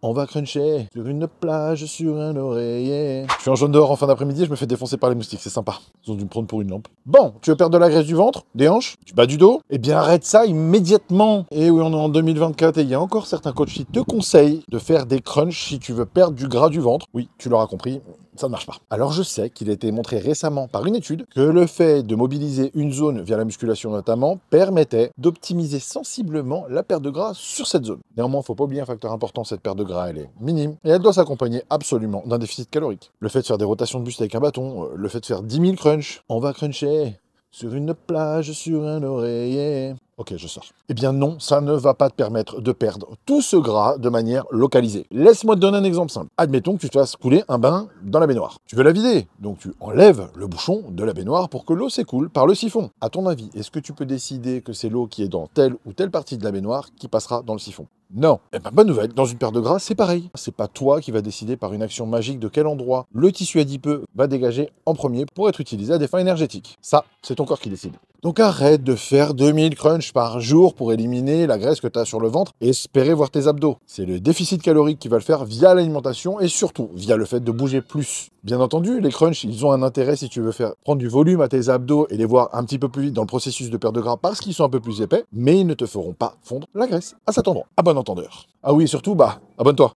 On va cruncher sur une plage, sur un oreiller. Je suis en jaune dehors en fin d'après-midi et je me fais défoncer par les moustiques, c'est sympa. Ils ont dû me prendre pour une lampe. Bon, tu veux perdre de la graisse du ventre, des hanches, du bas du dos? Eh bien arrête ça immédiatement. Et oui, on est en 2024 et il y a encore certains coachs qui te conseillent de faire des crunchs si tu veux perdre du gras du ventre. Oui, tu l'auras compris, ça ne marche pas. Alors je sais qu'il a été montré récemment par une étude que le fait de mobiliser une zone via la musculation notamment permettait d'optimiser sensiblement la perte de gras sur cette zone. Néanmoins, il ne faut pas oublier un facteur important, cette perte de gras elle est minime et elle doit s'accompagner absolument d'un déficit calorique. Le fait de faire des rotations de buste avec un bâton, le fait de faire 10 000 crunchs, on va cruncher sur une plage, sur un oreiller. Ok, je sors. Eh bien non, ça ne va pas te permettre de perdre tout ce gras de manière localisée. Laisse-moi te donner un exemple simple. Admettons que tu te fasses couler un bain dans la baignoire. Tu veux la vider, donc tu enlèves le bouchon de la baignoire pour que l'eau s'écoule par le siphon. À ton avis, est-ce que tu peux décider que c'est l'eau qui est dans telle ou telle partie de la baignoire qui passera dans le siphon? Non. Eh ben, bonne nouvelle, dans une perte de gras, c'est pareil. C'est pas toi qui va décider par une action magique de quel endroit le tissu adipeux va dégager en premier pour être utilisé à des fins énergétiques. Ça, c'est ton corps qui décide. Donc arrête de faire 2000 crunchs par jour pour éliminer la graisse que tu as sur le ventre et espérer voir tes abdos. C'est le déficit calorique qui va le faire via l'alimentation et surtout via le fait de bouger plus. Bien entendu, les crunchs, ils ont un intérêt si tu veux faire prendre du volume à tes abdos et les voir un petit peu plus vite dans le processus de perte de gras parce qu'ils sont un peu plus épais, mais ils ne te feront pas fondre la graisse à cet endroit. À bon entendeur. Ah oui, et surtout, abonne-toi.